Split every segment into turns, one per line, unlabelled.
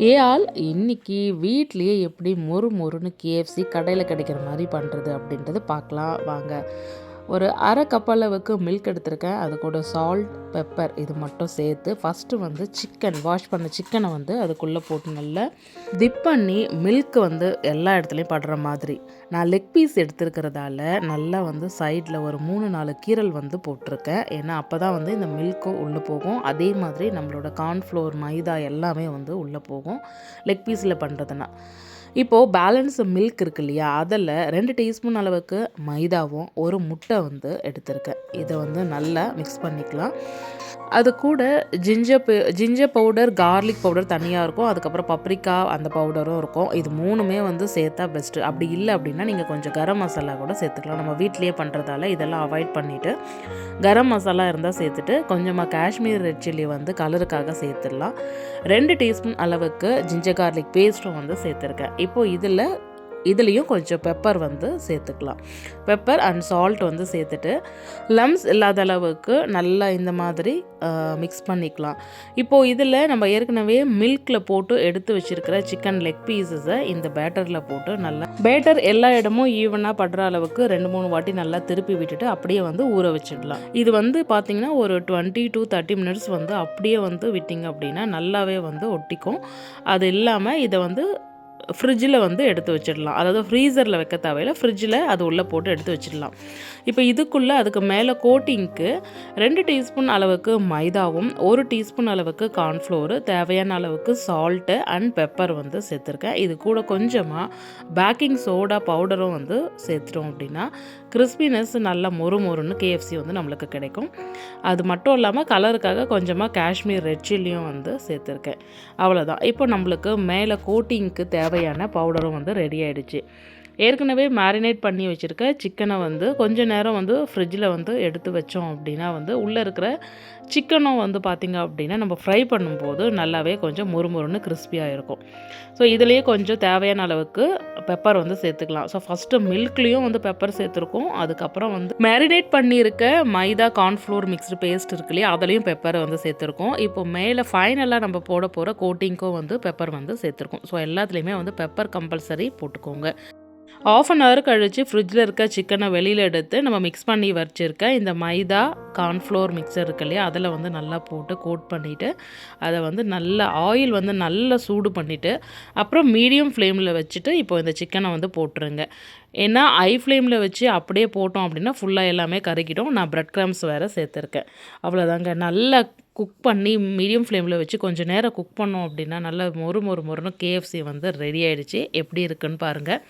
ஏஆல் இன்னைக்கு வீட்லேயே எப்படி மொறு மொறுன்னு கேஎஃப்சி கடையில் கிடைக்கிற மாதிரி பண்ணுறது அப்படின்றது பார்க்கலாம் வாங்க. ஒரு அரை கப் அளவுக்கு மில்க் எடுத்திருக்கேன். அது கூட சால்ட், பெப்பர் இது மட்டும் சேர்த்து ஃபஸ்ட்டு வந்து வாஷ் பண்ண சிக்கனை வந்து அதுக்குள்ளே போட்டு நல்லா டிப் பண்ணி மில்க் வந்து எல்லா இடத்துலையும் படுற மாதிரி நான் லெக் பீஸ் எடுத்துருக்கிறதால நல்லா வந்து சைடில் ஒரு 3-4 கீரல் வந்து போட்டிருக்கேன். ஏன்னா அப்போ தான் வந்து இந்த மில்க்கும் உள்ளே போகும். அதே மாதிரி நம்மளோட கார்ன்ஃப்ளோர், மைதா எல்லாமே வந்து உள்ளே போகும் லெக் பீஸில் பண்ணுறதுனா. இப்போது பேலன்ஸ் மில்க் இருக்கு இல்லையா, அதில் 2 டீஸ்பூன் அளவுக்கு மைதாவும் 1 முட்டை வந்து எடுத்திருக்கேன். இதை வந்து நல்லா மிக்ஸ் பண்ணிக்கலாம். அது கூட ஜிஞ்சர் பவுடர், கார்லிக் பவுடர் தனியாக இருக்கும். அதுக்கப்புறம் பப்ரிக்கா அந்த பவுடரும் இருக்கும். இது 3மே வந்து சேர்த்தா பெஸ்ட்டு. அப்படி இல்லை அப்படின்னா நீங்கள் கொஞ்சம் கரம் மசாலா கூட சேர்த்துக்கலாம். நம்ம வீட்டிலேயே பண்ணுறதால இதெல்லாம் அவாய்ட் பண்ணிவிட்டு கரம் மசாலா இருந்தால் சேர்த்துட்டு கொஞ்சமாக காஷ்மீர் ரெட் சில்லி வந்து கலருக்காக சேர்த்துடலாம். 2 டீஸ்பூன் அளவுக்கு ஜிஞ்சர் கார்லிக் பேஸ்ட்டும் வந்து சேர்த்துருக்கேன். இப்போது இதுலேயும் கொஞ்சம் பெப்பர் வந்து சேர்த்துக்கலாம். பெப்பர் அண்ட் சால்ட் வந்து சேர்த்துட்டு லம்ஸ் இல்லாத அளவுக்கு நல்லா இந்த மாதிரி மிக்ஸ் பண்ணிக்கலாம். இப்போது இதில் நம்ம ஏற்கனவே மில்கில் போட்டு எடுத்து வச்சுருக்கிற சிக்கன் லெக் பீஸஸை இந்த பேட்டரில் போட்டு நல்லா பேட்டர் எல்லா இடமும் ஈவனாக படுற அளவுக்கு 2-3 வாட்டி நல்லா திருப்பி விட்டுட்டு அப்படியே வந்து ஊற வச்சிடலாம். இது வந்து பார்த்திங்கன்னா ஒரு 20 to 30 மினிட்ஸ் வந்து அப்படியே வந்து விட்டிங்க அப்படின்னா நல்லாவே வந்து ஒட்டிக்கும். அது இல்லாமல் இதை வந்து ஃப்ரிட்ஜில் வந்து எடுத்து வச்சிடலாம். அதாவது ஃப்ரீசரில் வைக்க தேவையில்லை, ஃப்ரிட்ஜில் அது உள்ளே போட்டு எடுத்து வச்சிடலாம். இப்போ இதுக்குள்ளே அதுக்கு மேலே கோட்டிங்க்கு 2 டீஸ்பூன் அளவுக்கு மைதாவும் 1 டீஸ்பூன் அளவுக்கு கார்ன்ஃப்ளோரு, தேவையான அளவுக்கு சால்ட்டு அண்ட் பெப்பர் வந்து சேர்த்துருக்கேன். இது கூட கொஞ்சமாக பேக்கிங் சோடா பவுடரும் வந்து சேர்த்துட்டோம் அப்படின்னா கிறிஸ்பினஸ் நல்லா மொறுன்னு கேஎஃப்சி வந்து நம்மளுக்கு கிடைக்கும். அது மட்டும் இல்லாமல் கலருக்காக கொஞ்சமாக காஷ்மீர் ரெட் சில்லியும் வந்து சேர்த்துருக்கேன். அவ்வளோதான். இப்போ நம்மளுக்கு மேலே கோட்டிங்க்கு தேவையான பவுடரும் வந்து ரெடி ஆகிடுச்சு. ஏற்கனவே மேரினேட் பண்ணி வச்சுருக்க சிக்கனை வந்து கொஞ்சம் நேரம் வந்து ஃப்ரிட்ஜில் வந்து எடுத்து வச்சோம் அப்படின்னா வந்து உள்ளே இருக்கிற சிக்கனும் வந்து பார்த்திங்க அப்படின்னா நம்ம ஃப்ரை பண்ணும்போது நல்லாவே கொஞ்சம் மொறுன்னு கிறிஸ்பியாக இருக்கும். ஸோ இதுலேயே கொஞ்சம் தேவையான அளவுக்கு பெப்பர் வந்து சேர்த்துக்கலாம். ஸோ ஃபஸ்ட்டு மில்க்லேயும் வந்து பெப்பர் சேர்த்துருக்கோம். அதுக்கப்புறம் வந்து மேரினேட் பண்ணியிருக்க மைதா கார்ன்ஃப்ளோர் மிக்ஸ்டு பேஸ்ட் இருக்கு இல்லையா, அதுலேயும் பெப்பரை வந்து சேர்த்துருக்கோம். இப்போ மேலே ஃபைனலாக நம்ம போட போகிற கோட்டிங்க்கும் வந்து பெப்பர் வந்து சேர்த்துருக்கோம். ஸோ எல்லாத்துலேயுமே வந்து பெப்பர் கம்பல்சரி போட்டுக்கோங்க. 1/2 hour கழித்து ஃப்ரிட்ஜில் இருக்க சிக்கனை வெளியில் எடுத்து நம்ம மிக்ஸ் பண்ணி வச்சுருக்க இந்த மைதா கார்ன்ஃப்ளோர் மிக்சர் இருக்கு இல்லையா, அதில் வந்து நல்லா போட்டு கோட் பண்ணிவிட்டு அதை வந்து நல்லா ஆயில் வந்து நல்லா சூடு பண்ணிவிட்டு அப்புறம் மீடியம் ஃப்ளேமில் வச்சுட்டு இப்போ இந்த சிக்கனை வந்து போட்டுருங்க. ஏன்னா ஹை ஃப்ளேமில் வச்சு அப்படியே போட்டோம் அப்படின்னா ஃபுல்லாக எல்லாமே கருகிடும். நான் பிரெட் கிரம்ஸ் வேறு சேர்த்துருக்கேன். அவ்வளோதாங்க. நல்லா குக் பண்ணி மீடியம் ஃப்ளேமில் வச்சு கொஞ்சம் நேரம் குக் பண்ணோம் அப்படின்னா நல்லா மொறுன்னு கேஎஃப்சி வந்து ரெடி ஆகிடுச்சு. எப்படி இருக்குன்னு பாருங்கள்.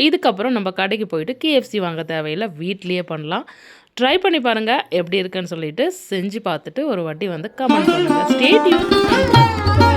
இதுக்கப்புறம் நம்ம கடைக்கு போயிட்டு கேஎஃப்சி வாங்க தேவையில்லை, வீட்லேயே பண்ணலாம். ட்ரை பண்ணி பாருங்கள் எப்படி இருக்குன்னு சொல்லிட்டு செஞ்சு பார்த்துட்டு ஒரு வாட்டி வந்து கமெண்ட் பண்ணுங்கள். Stay tune.